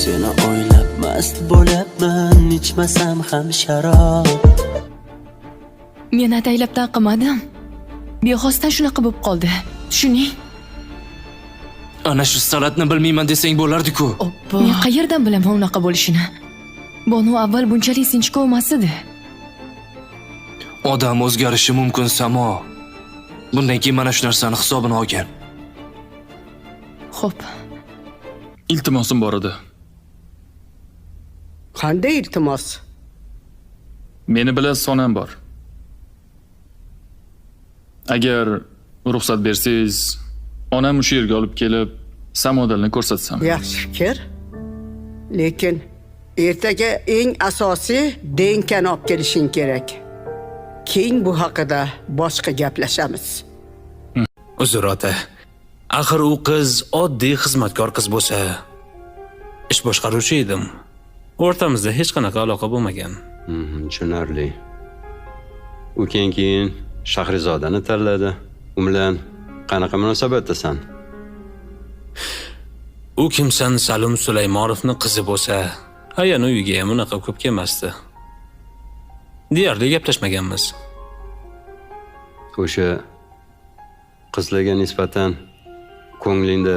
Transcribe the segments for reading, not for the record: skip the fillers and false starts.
Seni o'ylab mast bo'lyapman, ichmasam ham sharob. Men ataylabdan qilmadim. Bexosdan shunaqa bo'lib qoldi. Tushuning? Ana shu salatni bilmayman desang bo'lardi-ku. Oppo. Men qayerdan bilaman unaqa bo'lishini? Bonu avval bunchalik sinchkov emas edi. Odam o'zgarishi mumkin, Samo. Bundan keyin mana shu narsani hisobini olgin. Xo'p. Iltimosim bor edi. Qanday iltimos? Meni bilan sonam bor. Agar ruxsat bersangiz, onam shu yerga olib kelib, Samodalni ko'rsatsam. Yaxshi fikr. Lekin ertaga eng asosiy Denkani olib kelishing kerak. Keyin bu haqida boshqa gaplashamiz. Uzr ota. Axir u qiz oddiy xizmatkor qiz bo'lsa, ish boshqaruvchi edim. O'rtamizda hech qanaqa aloqa bo'lmagan. Tushunarli. U keyin Shahrizodani tanladi. U bilan qanaqa munosabatdasan? U kimsan Salom Sulaymonovning qizi bo'lsa, ayani uyiga ham unaqa ko'p kelmasdi. Deyarli gaplashmaganmiz. O'sha qizlarga nisbatan ko'nglingda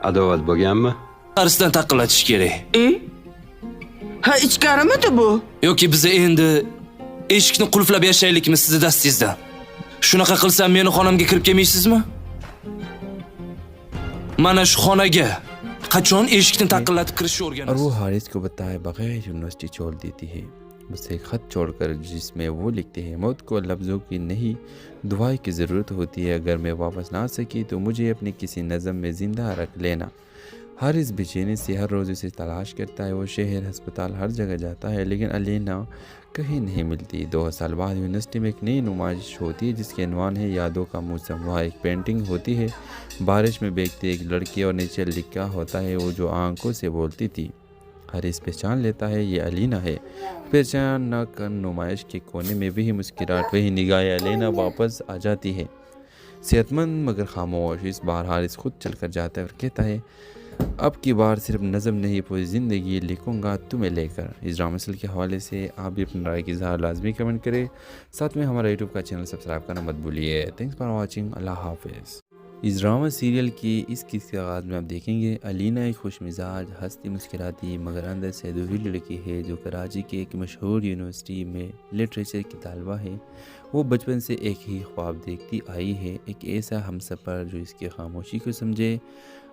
adovat bo'lganmi? Qarisidan taqillatish kerak. Ha, ichkarimidi bu? Yoki biz endi eshikni qulflab yashaylikmi sizni dastingizdan? Shunaqa qilsam meni xonamga kirib kelmaysizmi? Mana shu xonaga qachon eshikni taqillatib kirishni और o'rganasiz? वो हारिस को बताए बगैर university छोड़ देती है। मुझसे एक खत छोड़कर जिसमें वो लिखते हैं, मौत को लफ्ज़ों की नहीं दुआ की ज़रूरत होती है। अगर मैं वापस ना सकी तो मुझे अपने किसी नज़म में ज़िंदा रख लेना। हारिस बेचैनी से हर रोज़ उसे तलाश करता है। वो शहर, अस्पताल, हर जगह जाता है, लेकिन अलीना कहीं नहीं मिलती। 2 साल बाद यूनिवर्सिटी में एक नई नुमाइश होती है जिसके अनवान है यादों का मौसम। वहाँ एक पेंटिंग होती है, बारिश में भीगती एक लड़की, और नीचे लिखा होता है वो जो आंखों से बोलती थी। हारिस पहचान लेता है ये अलीना है। पहचान न कर नुमाइश के कोने में वही मुस्कुराहट, वही निगाहें। अलीना वापस आ जाती है, सेहतमंद मगर खामोश। इस बार हारिस खुद चलकर जाता है और कहता है, अब की बार सिर्फ नज़म नहीं पूरी ज़िंदगी लिखूंगा तुम्हें लेकर। इस ड्रामा सीरियल के हवाले से आप भी अपनी राय की इज़हार लाजमी कमेंट करें। साथ में हमारा यूट्यूब का चैनल सब्सक्राइब करना मत भूलिए। Thanks for watching. अल्लाह हाफिज़। इस ड्रामा सीरियल की इस किस्से के आगाज़ में आप देखेंगे अलीना एक खुश मिजाज, हंसती मुस्कुराती मगर अंदर से अधूरी लड़की है जो कराची की एक मशहूर यूनिवर्सिटी में लिटरेचर की तालबा है। वो बचपन से एक ही ख्वाब देखती आई है, एक ऐसा हमसफ़र जो इसकी खामोशी को समझे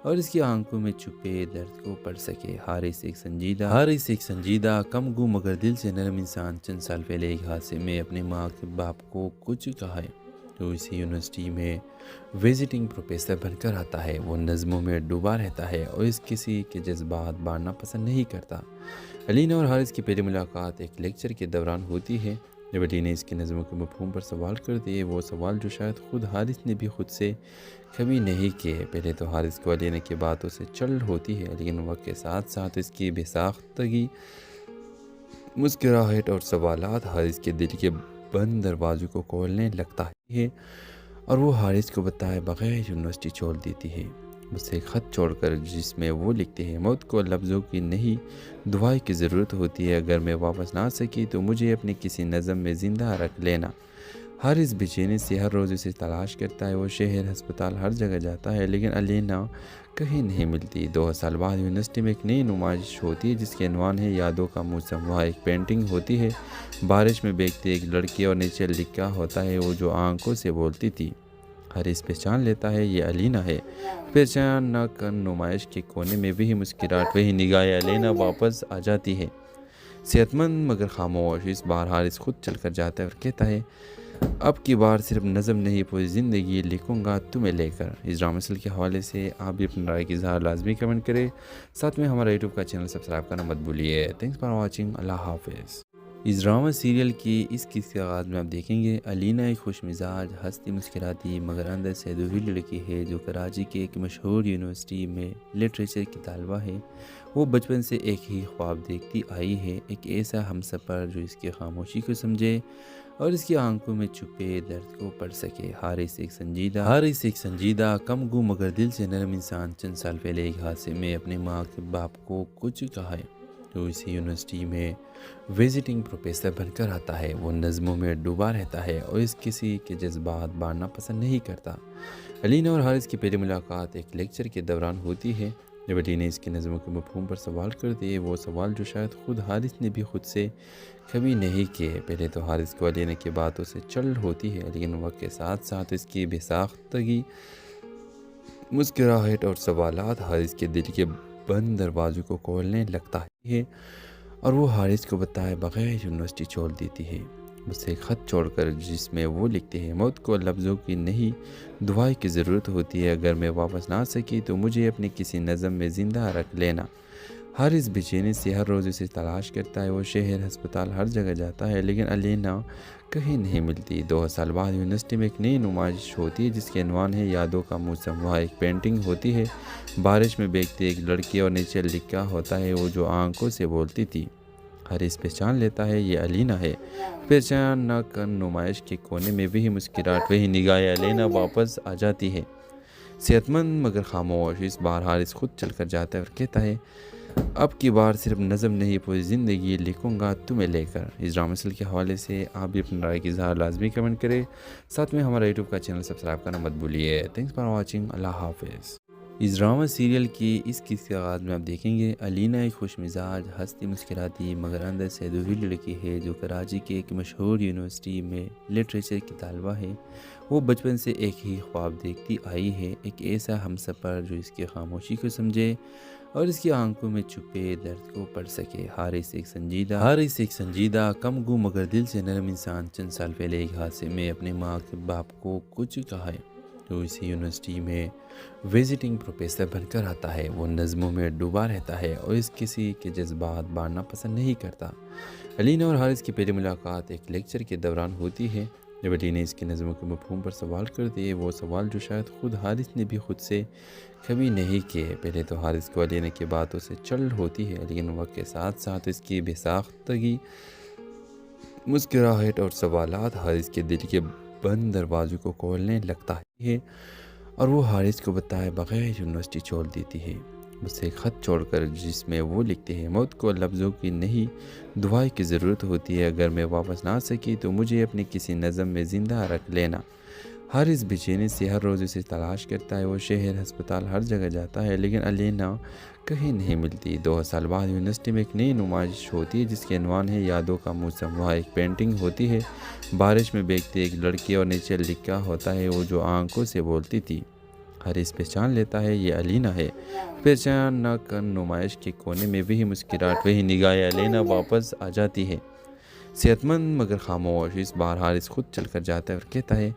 और इसकी आंखों में छुपे दर्द को पढ़ सके। हारिस एक संजीदा कम गू मगर दिल से नरम इंसान। चंद साल पहले एक हादसे में अपने माँ के बाप को कुछ कहा है तो इसी यूनिवर्सिटी में विजिटिंग प्रोफेसर बनकर आता है। वो नज़मों में डूबा रहता है और इस किसी के जज्बात बांटना पसंद नहीं करता। अलीना और हारिस की पहली मुलाकात एक लेक्चर के दौरान होती है जब अलीना इसकी नज़मों के मफ़हूम पर सवाल करती है। वो सवाल जो शायद खुद हारिस ने भी खुद से कभी नहीं किए। पहले तो हारिस को अलीना की बातों से चल होती है, लेकिन वक्त के साथ साथ इसकी बेसाख्तगी, मुस्कुराहट और सवालात हारिस के दिल के बंद दरवाज़ों को खोलने लगता है और वो हारिस को बताए बगैर यूनिवर्सिटी छोड़ देती है। मुझसे एक खत छोड़कर जिसमें वो लिखते हैं, मौत को लफ्ज़ों की नहीं दुआ की ज़रूरत होती है। अगर मैं वापस ना सकी तो मुझे अपने किसी नज़म में ज़िंदा रख लेना। हारिस बेचैनी से हर रोज़ उसे तलाश करता है। वो शहर, अस्पताल, हर जगह जाता है, लेकिन अलीना कहीं नहीं मिलती। 2 साल बाद यूनिवर्सिटी में एक नई नुमाइश होती है जिसके अनवान है यादों का मौसम। वहाँ एक पेंटिंग होती है, बारिश में भीगती एक लड़की, और नीचे लिखा होता है वो जो आंखों से बोलती थी। हारिस पहचान लेता है ये अलीना है। पहचान न कर नुमाइश के कोने में वही मुस्कुराहट, वही निगाहें। अलीना वापस आ जाती है, सेहतमंद मगर खामोश। इस बार हारिस खुद चलकर जाता है और कहता है, अब की बार सिर्फ नज़म नहीं पूरी ज़िंदगी लिखूंगा तुम्हें लेकर। इस ड्रामा सीरियल के हवाले से आप भी अपनी राय की इज़हार लाजमी कमेंट करें। साथ में हमारा यूट्यूब का चैनल सब्सक्राइब करना मत भूलिए। Thanks for watching. अल्लाह हाफिज़। इस ड्रामा सीरियल की इस किस्से के आगाज़ में आप देखेंगे अलीना एक खुश मिजाज, हंसती मुस्कुराती मगर अंदर से अधूरी लड़की है जो कराची की एक मशहूर यूनिवर्सिटी में लिटरेचर की तालबा है। وہ بچپن سے ایک ہی خواب دیکھتی آئی ہے، ایک ایسا ہمسفر جو اس کی خاموشی کو سمجھے اور اس کی آنکھوں میں چھپے درد کو پڑھ سکے۔ حارث ایک سنجیدہ کم گو مگر دل سے نرم انسان چند سال پہلے ایک حادثے میں اپنے ماں کے باپ کو کچھ کہا ہے۔ جو اسی یونیورسٹی میں وزٹنگ پروفیسر بن کر آتا ہے، وہ نظموں میں ڈوبا رہتا ہے اور اس کسی کے جذبات بانٹنا پسند نہیں کرتا۔ علینا اور حارث کی پہلی ملاقات ایک لیکچر کے دوران ہوتی ہے۔ جب علینا اس کی نظموں کے مفہوم پر سوال کرتی ہے، وہ سوال جو شاید خود حارث نے بھی خود سے کبھی نہیں کیے۔ پہلے تو حارث کو علینا کی باتوں سے چل ہوتی ہے، لیکن وقت کے ساتھ ساتھ اس کی بے ساختگی، مسکراہٹ اور سوالات حارث کے دل کے بند دروازوں کو کھولنے لگتا ہے اور وہ حارث کو بتائے بغیر یونیورسٹی چھوڑ دیتی ہے۔ مجھ سے ایک خط چھوڑ کر جس میں وہ لکھتے ہیں، موت کو لفظوں کی نہیں دعائیں کی ضرورت ہوتی ہے، اگر میں واپس نہ آ سکی تو مجھے اپنی کسی نظم میں زندہ رکھ لینا۔ حارث بے چینی سے ہر روز اسے تلاش کرتا ہے، وہ شہر، ہسپتال، ہر جگہ جاتا ہے، لیکن علینا کہیں نہیں ملتی۔ 2 سال بعد یونیورسٹی میں ایک نئی نمائش ہوتی ہے جس کے عنوان ہے یادوں کا موسم۔ وہاں ایک پینٹنگ ہوتی ہے، بارش میں بھیگتی ایک لڑکی اور نیچے لکھا ہوتا ہے وہ جو آنکھوں سے بولتی تھی۔ حارث پہچان لیتا ہے یہ علینا ہے۔ پہچان نہ کر نمائش کے کونے میں وہی مسکراہٹ، وہی نگاہیں علینا واپس آ جاتی ہے، صحت مند مگر خاموش۔ اس بار حارث خود چل کر جاتا ہے اور کہتا ہے، اب کی بار صرف نظم نہیں پوری زندگی لکھوں گا تمہیں لے کر۔ اس ڈرامہ سل کے حوالے سے آپ بھی اپنی رائے کی اظہار لازمی کمنٹ کریں، ساتھ میں ہمارا یوٹیوب کا چینل سبسکرائب کرنا مت بھولیے۔ تھینکس فار واچنگ، اللہ حافظ۔ اس ڈرامہ سیریل کی اس قسط کے آغاز میں آپ دیکھیں گے علینا ایک خوش مزاج، ہنستی مسکراتی مگر اندر سے ادھوری لڑکی ہے جو کراچی کے ایک مشہور یونیورسٹی میں لٹریچر کی طالبہ ہے۔ وہ بچپن سے ایک ہی خواب دیکھتی آئی ہے، ایک ایسا ہمسفر جو اس کی خاموشی کو سمجھے اور اس کی آنکھوں میں چھپے درد کو پڑھ سکے۔ حارث ایک سنجیدہ کم گو مگر دل سے نرم انسان چند سال پہلے ایک حادثے میں اپنے ماں کے باپ کو کچھ کہا ہے۔ جو اسی یونیورسٹی میں وزٹنگ پروفیسر بن کر آتا ہے، وہ نظموں میں ڈوبا رہتا ہے اور اس کسی کے جذبات بانٹنا پسند نہیں کرتا۔ علینا اور حارث کی پہلی ملاقات ایک لیکچر کے دوران ہوتی ہے۔ جب علینا اس کی نظموں کے مفہوم پر سوال کرتی ہے، وہ سوال جو شاید خود حارث نے بھی خود سے کبھی نہیں کیے۔ پہلے تو حارث کو علینا کی باتوں سے چل ہوتی ہے، لیکن وقت کے ساتھ ساتھ اس کی بے ساختگی، مسکراہٹ اور سوالات حارث کے دل کے بند دروازوں کو کھولنے لگتا ہے اور وہ حارث کو بتائے بغیر یونیورسٹی چھوڑ دیتی ہے۔ مجھ سے ایک خط چھوڑ کر جس میں وہ لکھتے ہیں، موت کو لفظوں کی نہیں دعائیں کی ضرورت ہوتی ہے، اگر میں واپس نہ آ سکی تو مجھے اپنی کسی نظم میں زندہ رکھ لینا۔ حارث بے چینی سے ہر روز اسے تلاش کرتا ہے، وہ شہر، ہسپتال، ہر جگہ جاتا ہے، لیکن علینا کہیں نہیں ملتی۔ 2 سال بعد یونیورسٹی میں ایک نئی نمائش ہوتی ہے جس کے عنوان ہے یادوں کا موسم۔ وہاں ایک پینٹنگ ہوتی ہے، بارش میں بھیگتی ایک لڑکی اور نیچے لکھا ہوتا ہے وہ جو آنکھوں سے بولتی تھی۔ حارث پہچان لیتا ہے یہ علینا ہے۔ پہچان نہ کر نمائش کے کونے میں وہی مسکراہٹ، وہی نگاہیں علینا واپس آ جاتی ہے، صحت مند مگر خاموش۔ اس بار حارث خود چل کر جاتا ہے اور کہتا ہے،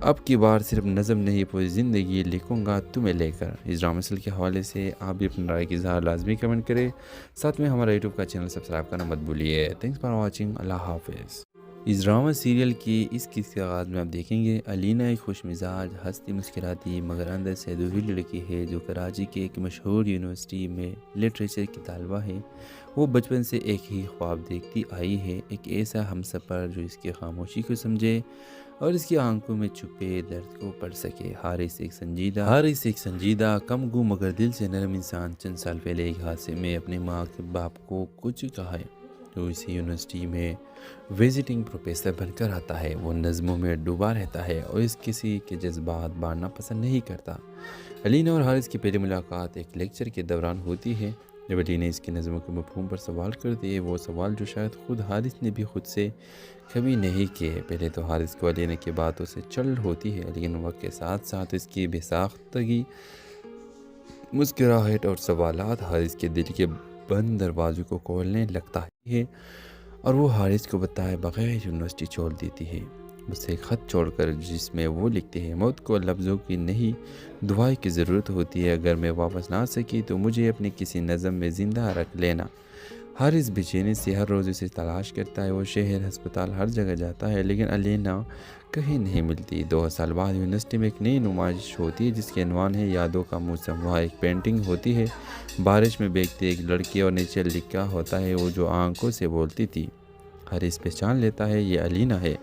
اب کی بار صرف نظم نہیں پوری زندگی لکھوں گا تمہیں لے کر۔ اس ڈرامہ سل کے حوالے سے آپ بھی اپنی رائے کی اظہار لازمی کمنٹ کریں، ساتھ میں ہمارا یوٹیوب کا چینل سبسکرائب کرنا مت بھولیے۔ تھینکس فار واچنگ، اللہ حافظ۔ اس ڈرامہ سیریل کی اس قسط کے آغاز میں آپ دیکھیں گے علینا ایک خوش مزاج، ہنستی مسکراتی مگر اندر سے ادھوری لڑکی ہے جو کراچی کے ایک مشہور یونیورسٹی میں لٹریچر کی طالبہ ہے۔ وہ بچپن سے ایک ہی خواب دیکھتی آئی ہے، ایک ایسا ہمسفر جو اس کی خاموشی کو سمجھے اور اس کی آنکھوں میں چھپے درد کو پڑھ سکے۔ حارث ایک سنجیدہ کم گو مگر دل سے نرم انسان چند سال پہلے ایک حادثے میں اپنے ماں کے باپ کو کچھ کہا ہے۔ جو اسی یونیورسٹی میں وزٹنگ پروفیسر بن کر آتا ہے، وہ نظموں میں ڈوبا رہتا ہے اور اس کسی کے جذبات بانٹنا پسند نہیں کرتا۔ علینا اور حارث کی پہلی ملاقات ایک لیکچر کے دوران ہوتی ہے۔ جب علینا اس کی نظموں کے مفہوم پر سوال کرتی ہے، وہ سوال جو شاید خود حارث نے بھی خود سے کبھی نہیں کیے۔ پہلے تو حارث کو علینا کی باتوں سے چل ہوتی ہے، لیکن وقت کے ساتھ ساتھ اس کی بے ساختگی، مسکراہٹ اور سوالات حارث کے دل کے بند دروازوں کو کھولنے لگتا ہے اور وہ حارث کو بتائے بغیر یونیورسٹی چھوڑ دیتی ہے۔ مجھ سے ایک خط چھوڑ کر جس میں وہ لکھتے ہیں، موت کو لفظوں کی نہیں دعائیں کی ضرورت ہوتی ہے، اگر میں واپس نہ آ سکی تو مجھے اپنی کسی نظم میں زندہ رکھ لینا۔ हारिस बेचैनी से हर रोज़ उसे तलाश करता है। वो शहर, अस्पताल, हर जगह जाता है लेकिन अलीना कहीं नहीं मिलती। 2 साल बाद यूनिवर्सिटी में एक नई नुमाइश होती है जिसके अनवान है यादों का मौसम। वहाँ एक पेंटिंग होती है बारिश में भीगती एक लड़की और नीचे लिखा होता है वो जो आंखों से बोलती थी। हारिस पहचान लेता है ये अलीना है।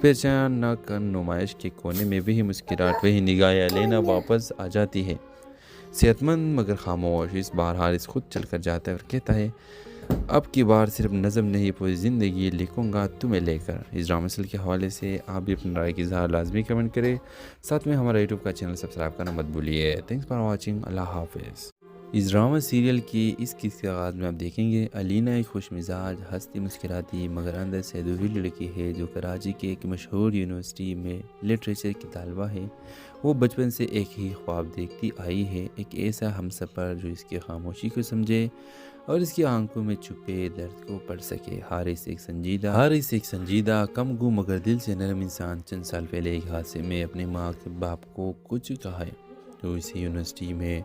पहचान न कर नुमाइश के कोने में वही मुस्कुराहट, वही निगाहें अलीना वापस आ जाती है, सेहतमंद मगर खामोश। इस बार हारिस खुद चलकर जाता है और कहता है अब की बार सिर्फ नज़म नहीं पूरी ज़िंदगी लिखूंगा तुम्हें लेकर। इस ड्रामा सीरियल के हवाले से आप भी अपनी राय की इज़हार लाजमी कमेंट करें। साथ में हमारा यूट्यूब का चैनल सब्सक्राइब करना मत भूलिए। Thanks for watching. अल्लाह हाफिज़। इस ड्रामा सीरियल की इस किस्से के आगाज़ में आप देखेंगे अलीना एक खुश मिजाज, हंसती मुस्कुराती मगर अंदर से अधूरी लड़की है जो कराची के एक मशहूर यूनिवर्सिटी में लिटरेचर की तालबा है। वो बचपन से एक ही ख्वाब देखती आई है, एक ऐसा हमसफ़र जो इसकी खामोशी को समझे और इसकी आंखों में छुपे दर्द को पढ़ सके। हारिस एक संजीदा कम गू मगर दिल से नरम इंसान चंद साल पहले एक हादसे में अपने माँ के बाप को कुछ कहा है तो इसी यूनिवर्सिटी में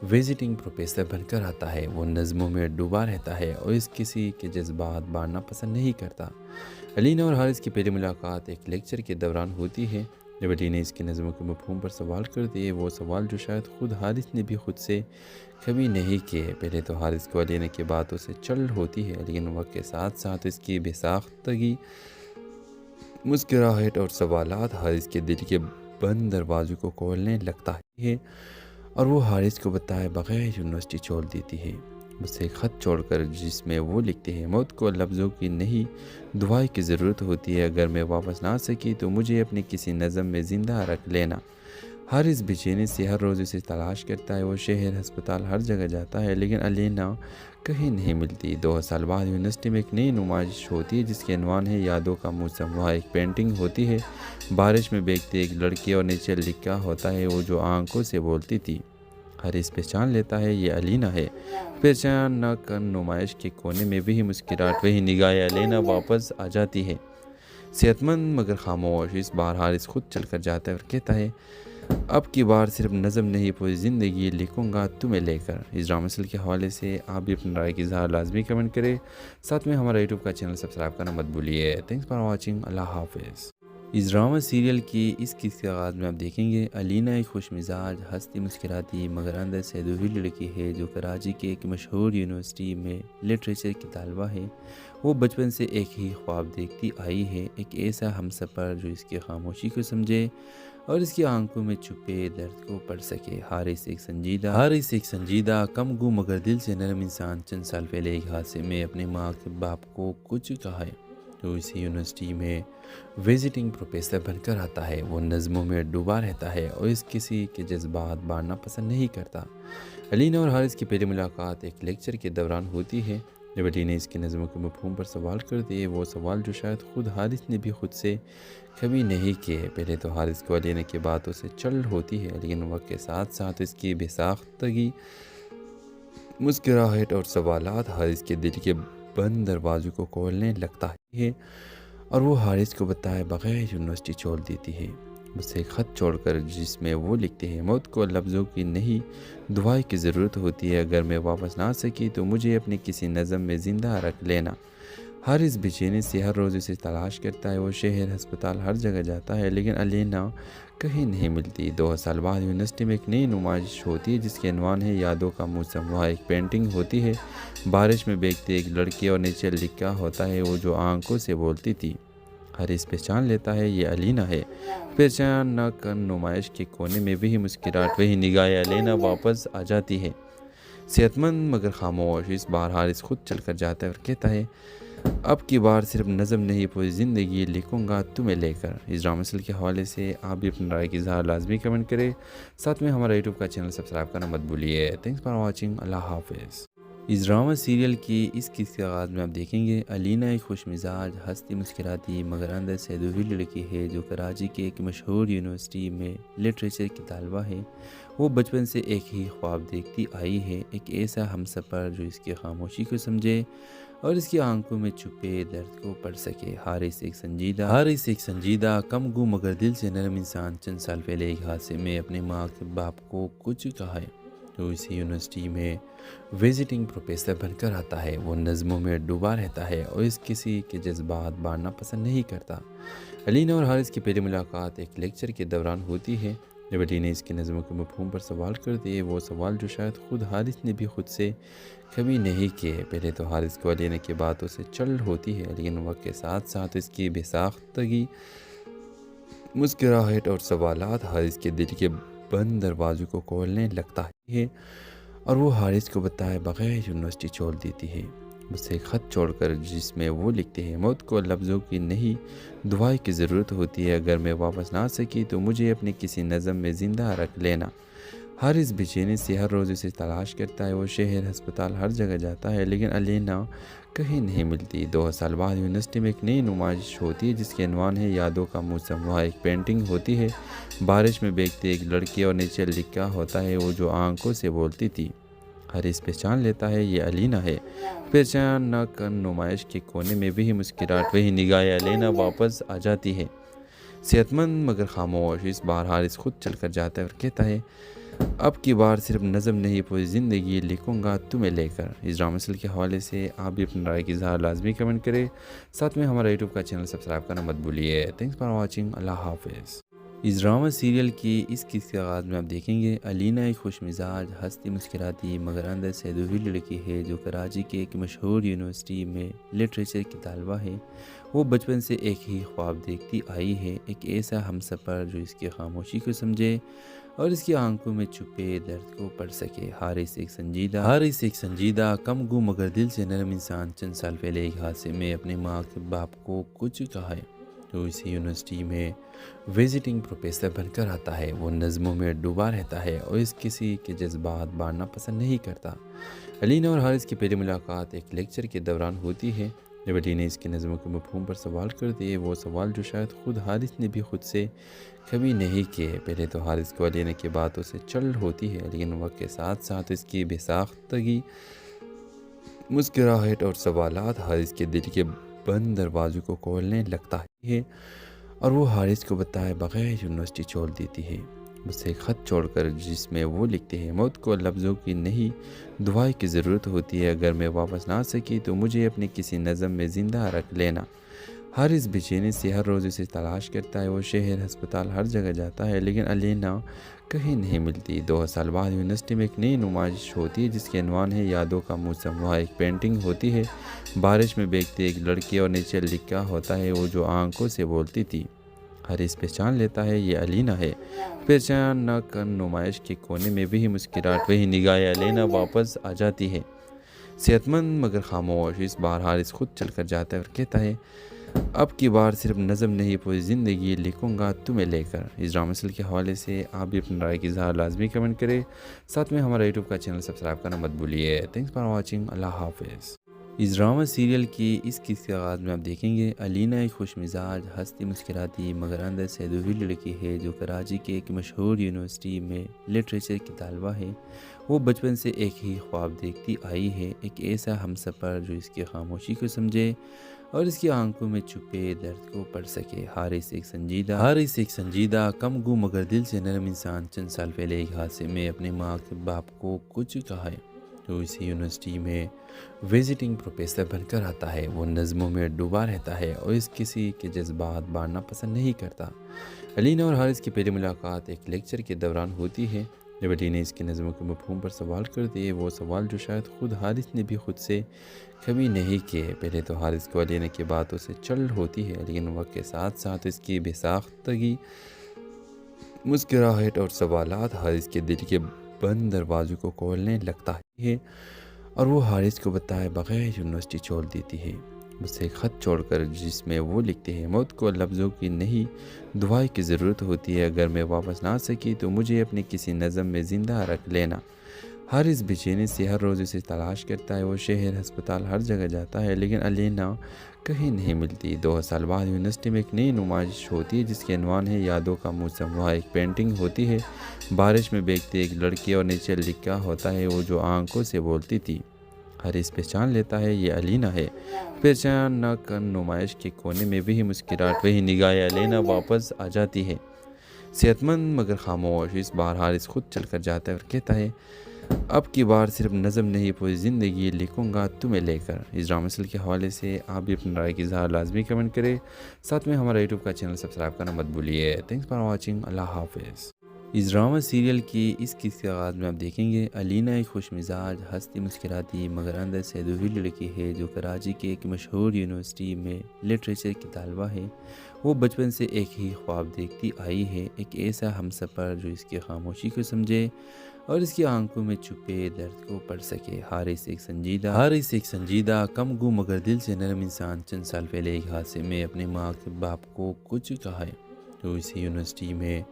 विजिटिंग प्रोफेसर बनकर आता है। वो नज़मों में डूबा रहता है और इस किसी के जज्बात बांटना पसंद नहीं करता। अलीना और हारिस की पहली मुलाकात एक लेक्चर के दौरान होती है जब अलीना इसकी नज़मों के मफ़हूम पर सवाल करती है, वो सवाल जो शायद खुद हारिस ने भी खुद से कभी नहीं किए। पहले तो हारिस को अलीना की बातों से चल होती है लेकिन वक्त के साथ साथ इसकी बेसाख्तगी, मुस्कुराहट और सवालात हारिस के दिल के बंद दरवाज़ों को खोलने लगता है और वो हारिस को बताए बगैर यूनिवर्सिटी छोड़ देती है। मुझसे एक ख़त छोड़कर जिसमें वो लिखते हैं मौत को लफ्ज़ों की नहीं दुआई की ज़रूरत होती है। अगर मैं वापस ना सकी तो मुझे अपने किसी नज़म में ज़िंदा रख लेना। हारिस बेचैनी से हर रोज़ उसे तलाश करता है। वो शहर, अस्पताल, हर जगह जाता है लेकिन अलीना कहीं नहीं मिलती। 2 साल बाद यूनिवर्सिटी में एक नई नुमाइश होती है जिसके अनवान है यादों का मौसम। वहाँ एक पेंटिंग होती है बारिश में भीगती एक लड़की और नीचे लिखा होता है वो जो आंखों से बोलती थी। हारिस पहचान लेता है ये अलीना है। पहचान न कर नुमाइश के कोने में वही मुस्कुराहट, वही निगाहें अलीना वापस आ जाती है, सेहतमंद मगर खामोश। इस बार हारिस खुद चलकर जाता है और कहता है अब की बार सिर्फ नज़म नहीं पूरी ज़िंदगी लिखूंगा तुम्हें लेकर। इस ड्रामा सीरियल के हवाले से आप भी अपनी राय की इज़हार लाजमी कमेंट करें। साथ में हमारा यूट्यूब का चैनल सब्सक्राइब करना मत भूलिए। Thanks for watching. अल्लाह हाफिज़। इस ड्रामा सीरियल की इस किस्से के आगाज़ में आप देखेंगे अलीना एक खुश मिजाज, हंसती मुस्कुराती मगर अंदर से अधूरी लड़की है जो कराची के एक मशहूर यूनिवर्सिटी में लिटरेचर की तालबा है। वो बचपन से एक ही ख्वाब देखती आई है, एक ऐसा हमसफ़र जो इसकी खामोशी को समझे और इसकी आंखों में छुपे दर्द को पढ़ सके। हारिस एक संजीदा कम गू मगर दिल से नरम इंसान चंद साल पहले एक हादसे में अपने माँ के बाप को कुछ कहा है तो इसी यूनिवर्सिटी में विजिटिंग प्रोफेसर बनकर आता है। वो नज़मों में डूबा रहता है और इस किसी के जज्बात बांटना पसंद नहीं करता। अलीना और हारिस की पहली मुलाकात एक लेक्चर के दौरान होती है जब अलीना इसकी नज़मों के मफ़हूम पर सवाल करती है, वो सवाल जो शायद खुद हारिस ने भी खुद से कभी नहीं किए। पहले तो हारिस को अलीना की बातों से चल होती है लेकिन वक्त के साथ साथ इसकी बेसाख्तगी, मुस्कुराहट और सवालात हारिस के दिल के बंद दरवाज़ों को खोलने लगता है और वो हारिस को बताए बगैर यूनिवर्सिटी छोड़ देती है। मुझसे एक ख़त छोड़कर जिसमें वो लिखते हैं मौत को लफ्ज़ों की नहीं दुआई की ज़रूरत होती है। अगर मैं वापस ना सकी तो मुझे अपने किसी नज़म में ज़िंदा रख लेना। हारिस बेचैनी से हर रोज़ उसे तलाश करता है। वो शहर, अस्पताल, हर जगह जाता है लेकिन अलीना कहीं नहीं मिलती। 2 साल बाद यूनिवर्सिटी में एक नई नुमाइश होती है जिसके अनवान है यादों का मौसम। वहाँ एक पेंटिंग होती है बारिश में भीगती एक लड़की और नीचे लिखा होता है वो जो आंखों से बोलती थी। हारिस पहचान लेता है ये अलीना है। पहचान न कर नुमाइश के कोने में वही मुस्कुराहट, वही निगाहें अलीना वापस आ जाती है, सेहतमंद मगर खामोश। इस बार हारिस खुद चलकर जाता है और कहता है अब की बार सिर्फ नज़म नहीं पूरी ज़िंदगी लिखूंगा तुम्हें लेकर। इस ड्रामा सीरियल के हवाले से आप भी अपनी राय की इज़हार लाजमी कमेंट करें। साथ में हमारा यूट्यूब का चैनल सब्सक्राइब करना मत भूलिए। Thanks for watching. अल्लाह हाफिज़। इस ड्रामा सीरियल की इस किस्से के आगाज़ में आप देखेंगे अलीना एक खुश मिजाज, हंसती मुस्कुराती मगर अंदर से अधूरी लड़की है जो कराची के एक मशहूर यूनिवर्सिटी में लिटरेचर की तालबा है। वो बचपन से एक ही ख्वाब देखती आई है, एक ऐसा हमसफ़र जो इसकी खामोशी को समझे और इसकी आंखों में छुपे दर्द को पढ़ सके। हारिस एक संजीदा कम गू मगर दिल से नरम इंसान चंद साल पहले एक हादसे में अपने माँ के बाप को कुछ कहा है तो इसी यूनिवर्सिटी में विजिटिंग प्रोफेसर बनकर आता है। वो नज़मों में डूबा रहता है और इस किसी के जज्बात बांटना पसंद नहीं करता। अलीना और हारिस की पहली मुलाकात एक लेक्चर के दौरान होती है। जब अली ने इसकी नज़मों के मफ़हूम पर सवाल कर दिए, वो सवाल जो शायद ख़ुद हारिस ने भी खुद से कभी नहीं किए। पहले तो हारिस को अलीना की बातों से चल होती है, लेकिन वक्त के साथ साथ इसकी बेसाख्तगी, मुस्कुराहट और सवालात हारिस के दिल के बंद दरवाज़ों को खोलने लगता है और वो हारिस को बताए बगैर यूनिवर्सिटी छोड़ देती है। मुझसे एक ख़त छोड़कर जिसमें वो लिखते हैं, मौत को लफ्ज़ों की नहीं दुआई की ज़रूरत होती है। अगर मैं वापस ना सकी तो मुझे अपने किसी नज़म में ज़िंदा रख लेना। हारिस बेचैनी से हर रोज़ उसे तलाश करता है। वो शहर, अस्पताल, हर जगह जाता है, लेकिन अलीना कहीं नहीं मिलती। 2 साल बाद यूनिवर्सिटी में एक नई नुमाइश होती है जिसके अनवान है यादों का मौसम। वहाँ एक पेंटिंग होती है, बारिश में भीगती एक लड़की और नीचे लिखा होता है वो जो आंखों से बोलती थी। हारिस पहचान लेता है ये अलीना है। पहचान न कर नुमाइश के कोने में वही मुस्कुराहट, वही निगाह अलीना वापस आ जाती है, सेहतमंद मगर खामोश। इस बार हारिस खुद चलकर जाता है और कहता है, अब की बार सिर्फ नज़म नहीं पूरी ज़िंदगी लिखूंगा तुम्हें लेकर। इस ड्रामा सीरियल के हवाले से आप भी अपनी राय की इज़हार लाजमी कमेंट करें। साथ में हमारा यूट्यूब का चैनल सब्सक्राइब करना मत भूलिए। Thanks for watching. अल्लाह हाफिज़। इस ड्रामा सीरियल की इस किस्से के आगाज़ में आप देखेंगे अलीना एक खुश मिजाज, हंसती मुस्कुराती मगर अंदर से दुबी लड़की है जो कराची के एक मशहूर यूनिवर्सिटी में लिटरेचर की तालबा है। वो बचपन से एक ही ख्वाब देखती आई है, एक ऐसा हमसफ़र जो इसकी खामोशी को समझे और इसकी आंखों में छुपे दर्द को पढ़ सके। हारिस एक संजीदा कम गो मगर दिल से नरम इंसान चंद साल पहले एक हादसे में अपने माँ के बाप को कुछ कहा है, तो इसी यूनिवर्सिटी में विजिटिंग प्रोफेसर बनकर आता है। वो नज़मों में डूबा रहता है और इस किसी के जज्बात बांटना पसंद नहीं करता। अलीना और हारिस की पहली मुलाकात एक लेक्चर के दौरान होती है। जब अली ने इसकी नज़मों के मफ़हूम पर सवाल कर दिए, वो सवाल जो शायद ख़ुद हारिस ने भी खुद से कभी नहीं किए। पहले तो हारिस को अलीना की बातों से चल होती है, लेकिन वक्त के साथ साथ इसकी बेसाख्तगी, मुस्कुराहट और सवालात हारिस के दिल के बंद दरवाज़ों को खोलने लगता है और वो हारिस को बताए बगैर यूनिवर्सिटी छोड़ देती है। मुझसे एक ख़त छोड़कर जिसमें वो लिखते हैं, मौत को लफ्ज़ों की नहीं दुआई की ज़रूरत होती है। अगर मैं वापस ना सकी तो मुझे अपने किसी नज़म में ज़िंदा रख लेना। हारिस बेचैनी से हर रोज़ उसे तलाश करता है। वो शहर, अस्पताल, हर जगह जाता है, लेकिन अलीना कहीं नहीं मिलती। 2 साल बाद यूनिवर्सिटी में एक नई नुमाइश होती है जिसके अनवान है यादों का मौसम। वहाँ एक पेंटिंग होती है, बारिश में भीगती एक लड़की और नीचे लिखा होता है वो जो आंखों से बोलती थी। हारिस पहचान लेता है ये अलीना है। पहचान न कर नुमाइश के कोने में वही मुस्कुराहट, वही निगाह अलीना वापस आ जाती है, सेहतमंद मगर खामोश। इस बार हारिस खुद चलकर जाता है और कहता है, अब की बार सिर्फ नज़म नहीं पूरी ज़िंदगी लिखूंगा तुम्हें लेकर। इस ड्रामा सीरियल के हवाले से आप भी अपनी राय की इज़हार लाजमी कमेंट करें। साथ में हमारा यूट्यूब का चैनल सब्सक्राइब करना मत भूलिए। Thanks for watching. अल्लाह हाफिज़। इस ड्रामा सीरियल की इस किस्से के आगाज़ में आप देखेंगे अलीना एक खुश मिजाज, हंसती मुस्कुराती मगर अंदर से दुबी लड़की है जो कराची के एक मशहूर यूनिवर्सिटी में लिटरेचर की तालबा है। वो बचपन से एक ही ख्वाब देखती आई है, एक ऐसा हमसफ़र जो इसकी खामोशी को समझे और इसकी आंखों में छुपे दर्द को पढ़ सके। हारिस एक संजीदा कम गो मगर दिल से नरम इंसान चंद साल पहले एक हादसे में अपने माँ के बाप को कुछ कहा है, तो इसी यूनिवर्सिटी में विजिटिंग प्रोफेसर बनकर आता है। वो नज़मों में डूबा रहता है और इस किसी के जज्बात बांटना पसंद नहीं करता। अलीना और हारिस की पहली मुलाकात एक लेक्चर के दौरान होती है। जब अली ने इसकी नज़मों के मफ़हूम पर सवाल कर दिए, वो सवाल जो शायद ख़ुद हारिस ने भी खुद से कभी नहीं किए। पहले तो हारिस को अलीना की बातों से चल होती है, लेकिन वक्त के साथ साथ इसकी बेसाख्तगी, मुस्कुराहट और सवालात हारिस के दिल के बंद दरवाज़ों को खोलने लगता है और वो हारिस को बताए बगैर यूनिवर्सिटी छोड़ देती है। मुझसे एक ख़त छोड़कर जिसमें वो लिखते हैं, मौत को लफ्ज़ों की नहीं दुआई की ज़रूरत होती है। अगर मैं वापस ना सकी तो मुझे अपने किसी नज़म में ज़िंदा रख लेना। हारिस बेचैनी से हर रोज़ उसे तलाश करता है। वो शहर, अस्पताल, हर जगह जाता है, लेकिन अलीना कहीं नहीं मिलती। 2 साल बाद यूनिवर्सिटी में एक नई नुमाइश होती है जिसके अनवान है यादों का मौसम। वहाँ एक पेंटिंग होती है, बारिश में भीगती एक लड़की और नीचे लिखा होता है वो जो आंखों से बोलती थी। हारिस पहचान लेता है ये अलीना है। पहचान न कर नुमाइश के कोने में वही मुस्कुराहट, वही निगाह अलीना वापस आ जाती है, सेहतमंद मगर खामोश। इस बार हारिस खुद चलकर जाता है और कहता है, अब की बार सिर्फ नज़म नहीं पूरी ज़िंदगी लिखूंगा तुम्हें लेकर। इस ड्रामा सीरियल के हवाले से आप भी अपनी राय की इज़हार लाजमी कमेंट करें। साथ में हमारा यूट्यूब का चैनल सब्सक्राइब करना मत भूलिए। Thanks for watching. अल्लाह हाफिज़। इस ड्रामा सीरियल की इस किस्से के आगाज़ में आप देखेंगे अलीना एक खुश मिजाज हंसती मुस्कुराती मगर अंदर से अधूरी लड़की है जो कराची के एक मशहूर यूनिवर्सिटी में लिटरेचर की तालबा है। वो बचपन से एक ही ख्वाब देखती आई है, एक ऐसा हमसफ़र जो इसकी खामोशी को समझे और इसकी आंखों में छुपे दर्द को पढ़ सके। हारिस एक संजीदा कम गो मगर दिल से नरम इंसान चंद साल पहले एक हादसे में अपने माँ के बाप को कुछ कहा है तो इसी यूनिवर्सिटी में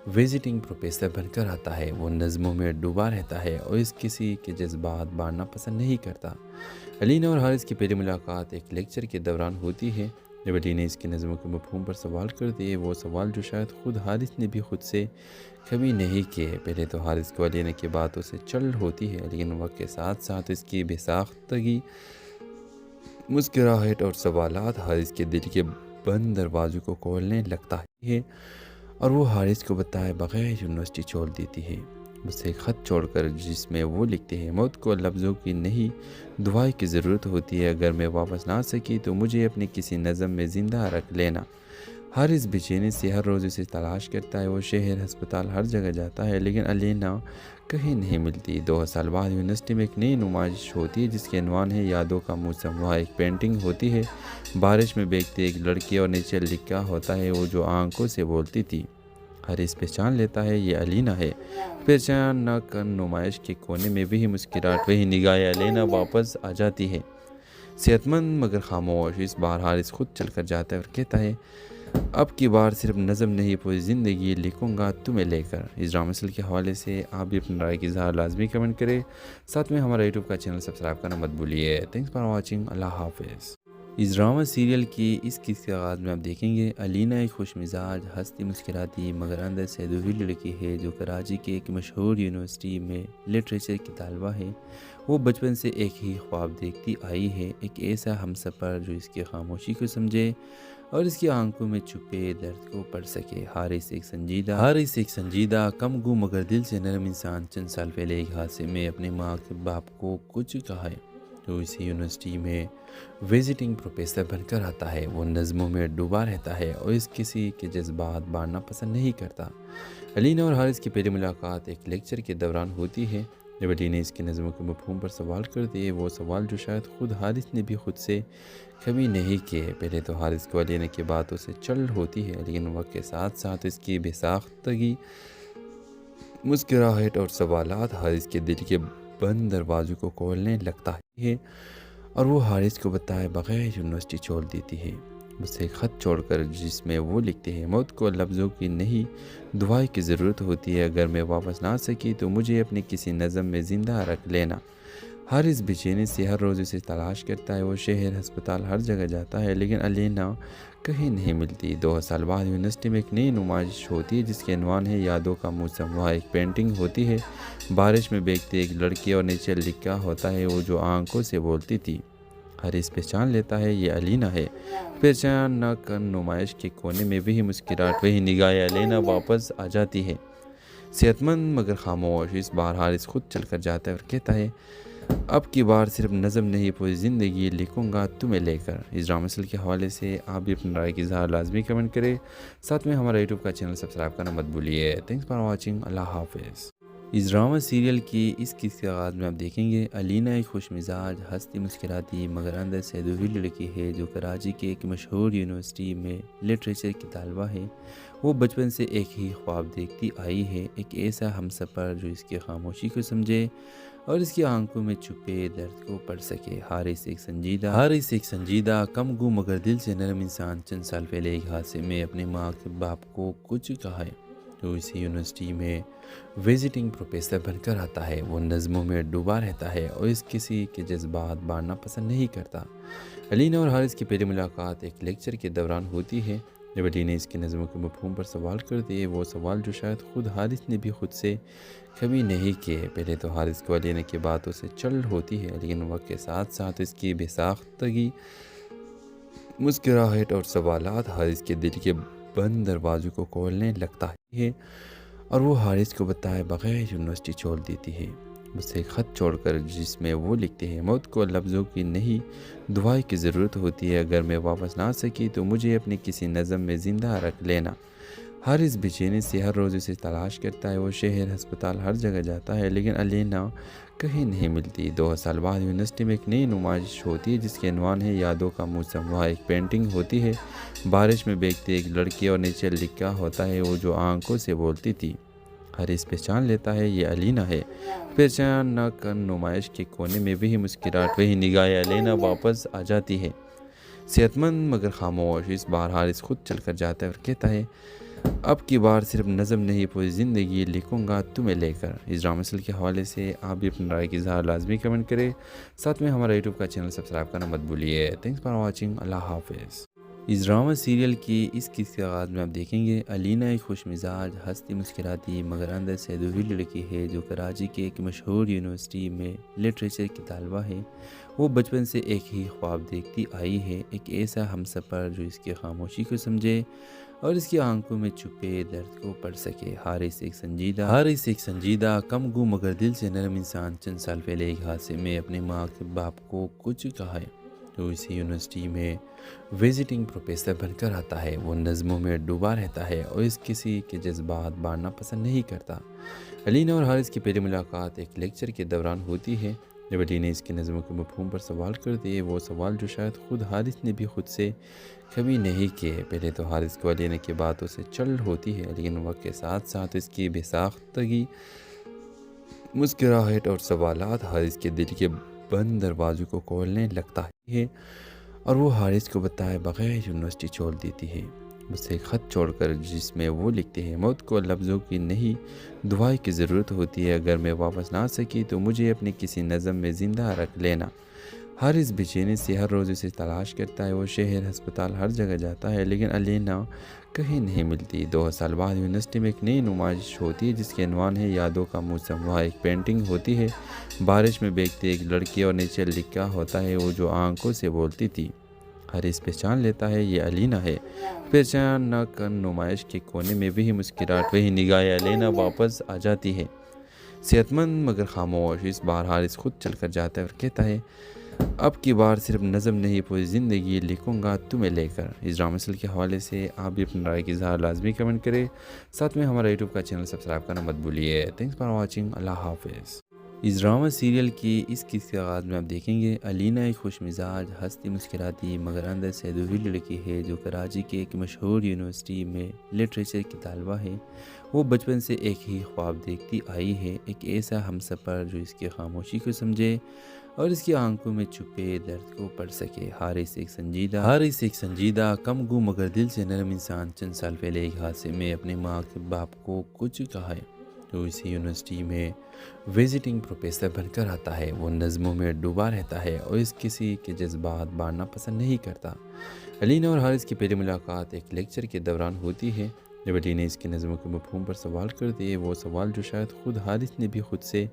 विजिटिंग प्रोफेसर बनकर आता है। वो नज़मों में डूबा रहता है और इस किसी के जज्बात बांटना पसंद नहीं करता। अलीना और हारिस की पहली मुलाकात एक लेक्चर के दौरान होती है जब अलीना इसकी नज़मों के मफ़हूम पर सवाल करती है, वो सवाल जो शायद खुद हारिस ने भी खुद से कभी नहीं किए। पहले तो हारिस को अलीना की बातों से चल होती है, लेकिन वक्त के साथ साथ इसकी बेसाख्तगी, मुस्कुराहट और सवालात हारिस के दिल के बंद दरवाज़ों को खोलने लगता है और वो हारिस को बताए बगैर यूनिवर्सिटी छोड़ देती है। मुझसे एक ख़त छोड़कर जिसमें वो लिखते हैं, मौत को लफ्ज़ों की नहीं दुआई की ज़रूरत होती है। अगर मैं वापस ना सकी तो मुझे अपनी किसी नज़म में ज़िंदा रख लेना। हारिस बेचैनी से हर रोज़ उसे तलाश करता है। वो शहर, अस्पताल, हर जगह जाता है लेकिन अलीना कहीं नहीं मिलती। 2 साल बाद यूनिवर्सिटी में एक नई नुमाइश होती है जिसके अनवान है यादों का मौसम। वहाँ एक पेंटिंग होती है, बारिश में भीगती एक लड़की और नीचे लिखा होता है वो जो आंखों से बोलती थी। हारिस पहचान लेता है ये अलीना है। पहचान न कर नुमाइश के कोने में वही मुस्कुराहट, वही निगाहें अलीना वापस आ जाती है, सेहतमंद मगर खामोश। इस बार हारिस खुद चलकर जाता है और कहता है अब की बार सिर्फ नज़म नहीं पूरी ज़िंदगी लिखूंगा तुम्हें लेकर। इस ड्रामा सीरियल के हवाले से आप भी अपनी राय की इज़हार लाजमी कमेंट करें। साथ में हमारा यूट्यूब का चैनल सब्सक्राइब करना मत भूलिए। Thanks for watching. अल्लाह हाफिज़। इस ड्रामा सीरियल की इस किस्से के आगाज़ में आप देखेंगे अलीना एक खुश मिजाज हंसती मुस्कुराती मगर अंदर से अधूरी लड़की है जो कराची के एक मशहूर यूनिवर्सिटी में लिटरेचर की तालबा है। वो बचपन से एक ही ख्वाब देखती आई है, एक ऐसा हमसफ़र जो इसकी खामोशी को समझे और इसकी आंखों में छुपे दर्द को पढ़ सके। हारिस एक संजीदा कम गो मगर दिल से नरम इंसान चंद साल पहले एक हादसे में अपने माँ के बाप को कुछ कहा है तो इसी यूनिवर्सिटी में विजिटिंग प्रोफेसर बनकर आता है। वो नज़मों में डूबा रहता है और इस किसी के जज्बात बांटना पसंद नहीं करता। अलीना और हारिस की पहली मुलाकात एक लेक्चर के दौरान होती है जब अलीना इसकी नज़मों के मफ़हूम पर सवाल करती है, वो सवाल जो शायद खुद हारिस ने भी खुद से कभी नहीं किए। पहले तो हारिस को अलीना की बातों से चल होती है, लेकिन वक्त के साथ साथ इसकी बेसाख्तगी, मुस्कुराहट और सवालात हारिस के दिल के बंद दरवाज़ों को खोलने लगता है और वो हारिस को बताए बगैर यूनिवर्सिटी छोड़ देती है। मुझसे एक ख़त छोड़कर जिसमें वो लिखते हैं, मौत को लफ्ज़ों की नहीं दुआई की ज़रूरत होती है। अगर मैं वापस ना सकी तो मुझे अपनी किसी नज़म में ज़िंदा रख लेना। हारिस बेचैनी से हर रोज़ उसे तलाश करता है। वो शहर, अस्पताल, हर जगह जाता है लेकिन अलीना कहीं नहीं मिलती। 2 साल बाद यूनिवर्सिटी में एक नई नुमाइश होती है जिसके अनवान है यादों का मौसम। वहाँ एक पेंटिंग होती है, बारिश में भीगती एक लड़की और नीचे लिखा होता है वो जो आंखों से बोलती थी। हारिस पहचान लेता है ये अलीना है। पहचान न कर नुमाइश के कोने में वही मुस्कुराहट, वही निगाहें अलीना वापस आ जाती है, सेहतमंद मगर खामोश। इस बार हारिस खुद चलकर जाता है और कहता है अब की बार सिर्फ नज़म नहीं पूरी ज़िंदगी लिखूंगा तुम्हें लेकर। इस ड्रामा सीरियल के हवाले से आप भी अपनी राय की इज़हार लाजमी कमेंट करें। साथ में हमारा यूट्यूब का चैनल सब्सक्राइब करना मत भूलिए। Thanks for watching. अल्लाह हाफिज़। इस ड्रामा सीरियल की इस किस्से के आगाज़ में आप देखेंगे अलीना एक खुश मिजाज हंसती मुस्कुराती मगर अंदर से अधूरी लड़की है जो कराची के एक मशहूर यूनिवर्सिटी में लिटरेचर की तालबा है। वो बचपन से एक ही ख्वाब देखती आई है, एक ऐसा हमसफ़र जो इसकी खामोशी को समझे और इसकी आंखों में छुपे दर्द को पढ़ सके। हारिस एक संजीदा कम गो मगर दिल से नरम इंसान चंद साल पहले एक हादसे में अपने माँ के बाप को कुछ कहा है तो इसी यूनिवर्सिटी में विजिटिंग प्रोफेसर बनकर आता है। वो नज़मों में डूबा रहता है और इस किसी के जज्बात बांटना पसंद नहीं करता। अलीना और हारिस की पहली मुलाकात एक लेक्चर के दौरान होती है जब अलीना इसकी नज़मों के मफ़हूम पर सवाल करती है, वो सवाल जो शायद खुद हारिस ने भी खुद से कभी नहीं किए। पहले तो हारिस को अलीना की बातों से चल होती है, लेकिन वक्त के साथ साथ इसकी बेसाख्तगी, मुस्कुराहट और सवालात हारिस के दिल के बंद दरवाज़ों को खोलने लगता है और वो हारिस को बताए बगैर यूनिवर्सिटी छोड़ देती है। मुझसे एक ख़त छोड़कर जिसमें वो लिखते हैं, मौत को लफ्ज़ों की नहीं दुआई की ज़रूरत होती है। अगर मैं वापस ना सकी तो मुझे अपनी किसी नज़म में ज़िंदा रख लेना। हारिस बेचैनी से हर रोज़ उसे तलाश करता है। वो शहर, अस्पताल, हर जगह जाता है लेकिन अलीना कहीं नहीं मिलती। 2 साल बाद यूनिवर्सिटी में एक नई नुमाइश होती है जिसके अनवान है यादों का मौसम। वहाँ एक पेंटिंग होती है बारिश में भीगती एक लड़की और नीचे लिखा होता है वो जो आंखों से बोलती थी। हारिस पहचान लेता है ये अलीना है। पहचान न कर नुमाइश के कोने में वही मुस्कुराहट, वही निगाहें। अलीना वापस आ जाती है, सेहतमंद मगर खामोश। इस बार हारिस खुद चलकर जाता है और कहता है, अब की बार सिर्फ नज़म नहीं पूरी ज़िंदगी लिखूंगा तुम्हें लेकर। इस ड्रामा सीरियल के हवाले से आप भी अपनी राय की इज़हार लाजमी कमेंट करें। साथ में हमारा यूट्यूब का चैनल सब्सक्राइब करना मत भूलिए। Thanks for watching. अल्लाह हाफिज़। इस ड्रामा सीरियल की इस किस्से के आगाज़ में आप देखेंगे अलीना एक खुश मिजाज, हंसती मुस्कुराती मगर अंदर से अधूरी लड़की है जो कराची के एक मशहूर यूनिवर्सिटी में लिटरेचर की तालबा है। वो बचपन से एक ही ख्वाब देखती आई है, एक ऐसा हमसफ़र जो इसकी खामोशी को समझे और इसकी आंखों में छुपे दर्द को पढ़ सके। हारिस एक संजीदा कम गू मगर दिल से नरम इंसान चंद साल पहले एक हादसे में अपने माँ के बाप को कुछ कहा है तो इसी यूनिवर्सिटी में विजिटिंग प्रोफेसर बनकर आता है। वो नज़मों में डूबा रहता है और इस किसी के जज्बात बांटना पसंद नहीं करता। अलीना और हारिस की पहली मुलाकात एक लेक्चर के दौरान होती है जब अलीना इसकी नज़मों के मफ़हूम पर सवाल करती है। वो सवाल जो शायद खुद हारिस ने भी खुद से कभी नहीं किए। पहले तो हारिस को अलीना की बातों से चल होती है लेकिन वक्त के साथ साथ इसकी बेसाख्तगी, मुस्कुराहट और सवालात हारिस के दिल के बंद दरवाज़ों को खोलने लगता है और वो हारिस को बताए बगैर यूनिवर्सिटी छोड़ देती है। मुझसे एक ख़त छोड़कर जिसमें वो लिखते हैं, मौत को लफ्ज़ों की नहीं दुआई की ज़रूरत होती है। अगर मैं वापस ना सकी तो मुझे अपनी किसी नज़म में ज़िंदा रख लेना। हारिस बेचैनी से हर रोज़ उसे तलाश करता है। वो शहर, अस्पताल, हर जगह जाता है लेकिन अलीना कहीं नहीं मिलती। 2 साल बाद यूनिवर्सिटी में एक नई नुमाइश होती है जिसके अनवान है यादों का मौसम। वहाँ एक पेंटिंग होती है बारिश में भीगती एक लड़की और नीचे लिखा होता है वो जो आंखों से बोलती थी। हारिस पहचान लेता है ये अलीना है। पहचान न कर नुमाइश के कोने में वही मुस्कुराहट, वही निगाहें। अलीना वापस आ जाती है, सेहतमंद मगर खामोश। इस बार हारिस खुद चलकर जाता है और कहता है, अब की बार सिर्फ नज़म नहीं पूरी ज़िंदगी लिखूंगा तुम्हें लेकर। इस ड्रामा सीरियल के हवाले से आप भी अपनी राय की इज़हार लाजमी कमेंट करें। साथ में हमारा यूट्यूब का चैनल सब्सक्राइब करना मत भूलिए। Thanks for watching. अल्लाह हाफिज़। इस ड्रामा सीरियल की इस किस्से के आगाज़ में आप देखेंगे अलीना एक खुश मिजाज, हंसती मुस्कुराती मगर अंदर से अधूरी लड़की है जो कराची के एक मशहूर यूनिवर्सिटी में लिटरेचर की तालबा है। वो बचपन से एक ही ख्वाब देखती आई है, एक ऐसा हमसफ़र जो इसकी खामोशी को समझे और इसकी आंखों में छुपे दर्द को पढ़ सके। हारिस एक संजीदा कम-गू मगर दिल से नरम इंसान चंद साल पहले एक हादसे में अपने माँ के बाप को कुछ कहा है तो इसी यूनिवर्सिटी में विजिटिंग प्रोफेसर बनकर आता है। वो नज़मों में डूबा रहता है और इस किसी के जज्बात बांटना पसंद नहीं करता। अलीना और हारिस की पहली मुलाकात एक लेक्चर के दौरान होती है जब अलीना इसकी नज़मों के मफ़हूम पर सवाल करती है। वो सवाल जो शायद खुद हारिस ने भी खुद से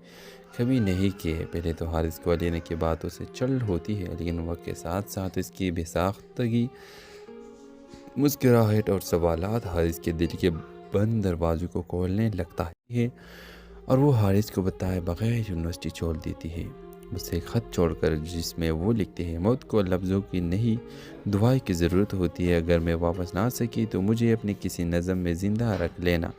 कभी नहीं किए। पहले तो हारिस को अलीना की बातों से चल होती है लेकिन वक्त के साथ साथ इसकी बेसाख्तगी, मुस्कुराहट और सवालात हारिस के दिल के बंद दरवाज़ों को खोलने लगता है और वो हारिस को बताए बगैर यूनिवर्सिटी छोड़ देती है। मुझसे एक ख़त छोड़कर जिसमें वो लिखते हैं, मौत को लफ्ज़ों की नहीं दुआई की ज़रूरत होती है। अगर मैं वापस ना सकी तो मुझे अपनी किसी नज़म में ज़िंदा रख लेना।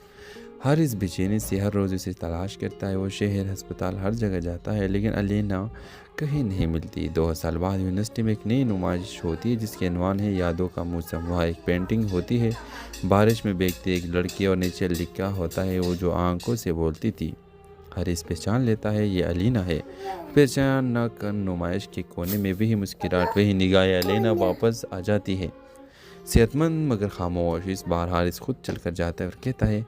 हारिस बेचैनी से हर रोज़ उसे तलाश करता है। वो शहर, अस्पताल, हर जगह जाता है लेकिन अलीना कहीं नहीं मिलती। 2 साल बाद यूनिवर्सिटी में एक नई नुमाइश होती है जिसके अनवान है यादों का मौसम। वहाँ एक पेंटिंग होती है बारिश में भीगती एक लड़की और नीचे लिखा होता है वो जो आंखों से बोलती थी। हारिस पहचान लेता है ये अलीना है। पहचान न कर नुमाइश के कोने में वही मुस्कुराहट, वही निगाहें। अलीना वापस आ जाती है, सेहतमंद मगर खामोश। इस बार हारिस खुद चलकर जाता है और कहता है,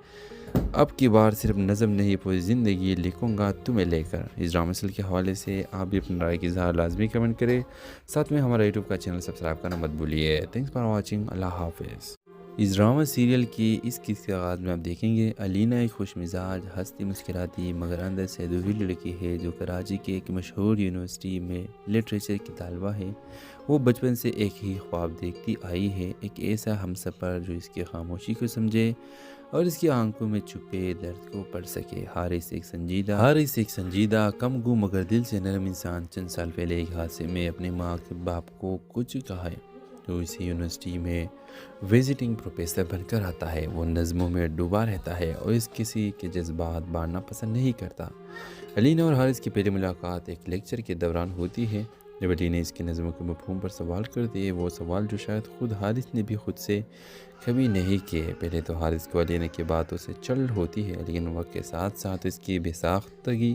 अब की बार सिर्फ नज़म नहीं पूरी ज़िंदगी लिखूंगा तुम्हें लेकर। इस ड्रामा सीरियल के हवाले से आप भी अपनी राय की इज़हार लाजमी कमेंट करें। साथ में हमारा यूट्यूब का चैनल सब्सक्राइब करना मत भूलिए। Thanks for watching. अल्लाह हाफिज़। इस ड्रामा सीरियल की इस किस्से के आगाज़ में आप देखेंगे अलीना एक खुश मिजाज, हंसती मुस्कुराती मगर अंदर से अधूरी लड़की है जो कराची के एक मशहूर यूनिवर्सिटी में लिटरेचर की तालबा है। वो बचपन से एक ही ख्वाब देखती आई है, एक ऐसा हमसफ़र जो इसकी खामोशी को समझे اور اس کی آنکھوں میں چھپے درد کو پڑھ سکے۔ حارث ایک سنجیدہ کم گو مگر دل سے نرم انسان چند سال پہلے ایک حادثے میں اپنے ماں کے باپ کو کچھ کہا ہے۔ وہ اسی یونیورسٹی میں وزٹنگ پروفیسر بن کر آتا ہے۔ وہ نظموں میں ڈوبا رہتا ہے اور اس کسی کے جذبات بانٹنا پسند نہیں کرتا۔ علینا اور حارث کی پہلی ملاقات ایک لیکچر کے دوران ہوتی ہے جب علی نے اس کی نظموں کے مفہوم پر سوال کر دیے، وہ سوال جو شاید خود حارث نے بھی خود سے کبھی نہیں کیے۔ پہلے تو حارث کو علینا کی باتوں سے چل ہوتی ہے، لیکن وقت کے ساتھ ساتھ اس کی بے ساختگی،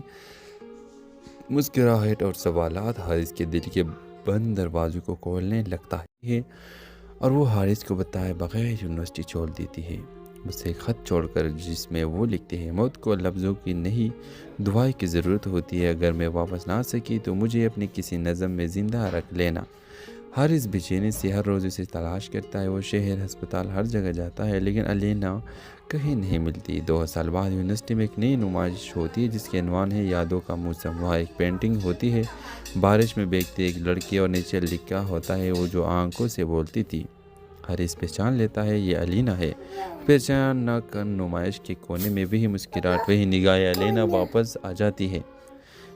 مسکراہٹ اور سوالات حارث کے دل کے بند دروازوں کو کھولنے لگتا ہے اور وہ حارث کو بتائے بغیر یونیورسٹی چھوڑ دیتی ہے، مجھ سے ایک خط چھوڑ کر جس میں وہ لکھتے ہیں، موت کو لفظوں کی نہیں دعائیں کی ضرورت ہوتی ہے، اگر میں واپس نہ آ سکی تو مجھے اپنی کسی نظم میں زندہ رکھ لینا۔ حارث بے چینی سے ہر روز اسے تلاش کرتا ہے، وہ شہر، ہسپتال، ہر جگہ جاتا ہے لیکن علینا کہیں نہیں ملتی۔ 2 سال بعد یونیورسٹی میں ایک نئی نمائش ہوتی ہے جس کے عنوان ہے یادوں کا موسم۔ وہاں ایک پینٹنگ ہوتی ہے، بارش میں بھیگتی ایک لڑکی اور نیچے لکھا ہوتا ہے وہ جو آنکھوں سے بولتی تھی۔ حارث پہچان لیتا ہے یہ علینا ہے۔ پہچان نہ کر نمائش کے کونے میں وہی مسکراہٹ، وہی نگاہ علینا واپس آ جاتی ہے،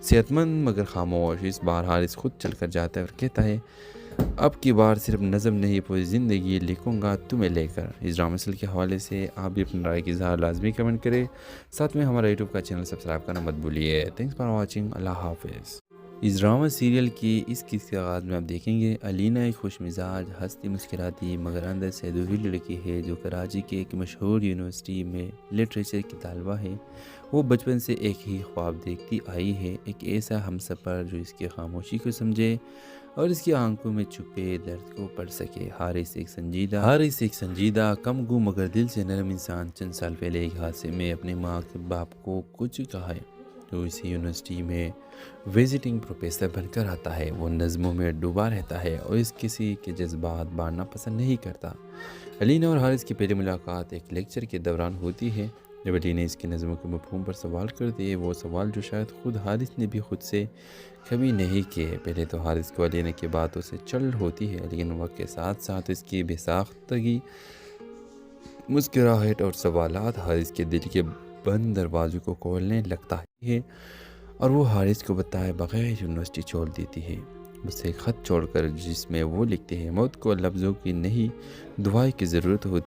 صحت مند مگر خاموش۔ اس بار حارث خود چل کر جاتا ہے اور کہتا ہے اب کی بار صرف نظم نہیں پوری زندگی لکھوں گا تمہیں لے کر۔ اس ڈرامہ مسل کے حوالے سے آپ بھی اپنی رائے کی اظہار لازمی کمنٹ کریں، ساتھ میں ہمارا یوٹیوب کا چینل سبسکرائب کرنا مت بھولیے۔ تھینکس فار واچنگ، اللہ حافظ۔ اس ڈرامہ سیریل کی اس قسط کے آغاز میں آپ دیکھیں گے علینا ایک خوش مزاج، ہنستی مسکراتی مگر اندر سے ادھوری لڑکی ہے جو کراچی کے ایک مشہور یونیورسٹی میں لٹریچر کی طالبہ ہے۔ وہ بچپن سے ایک ہی خواب دیکھتی آئی ہے، ایک ایسا ہمسفر جو اس کی خاموشی کو سمجھے اور اس کی آنکھوں میں چھپے درد کو پڑھ سکے۔ حارث ایک سنجیدہ کم گو مگر دل سے نرم انسان چند سال پہلے ایک حادثے میں اپنے ماں کے باپ کو کچھ کہا ہے۔ وہ اسی یونیورسٹی میں وزٹنگ پروفیسر بن کر آتا ہے۔ وہ نظموں میں ڈوبا رہتا ہے اور اس کسی کے جذبات بانٹنا پسند نہیں کرتا۔ علینا اور حارث کی پہلی ملاقات ایک لیکچر کے دوران ہوتی ہے جب علی نے اس کی نظموں کے مفہوم پر سوال کر دیے، وہ سوال جو شاید خود حارث نے بھی خود سے کبھی نہیں کیے۔ پہلے تو حارث کو علینا کی باتوں سے چل ہوتی ہے، لیکن وقت کے ساتھ ساتھ اس کی بے ساختگی، مسکراہٹ اور سوالات حارث کے دل کے بند دروازوں کو کھولنے لگتا ہے اور وہ حارث کو بتائے بغیر یونیورسٹی چھوڑ دیتی ہے، مجھ سے ایک خط چھوڑ کر جس میں وہ لکھتے ہیں، موت کو لفظوں کی نہیں دعائیں کی ضرورت ہوتی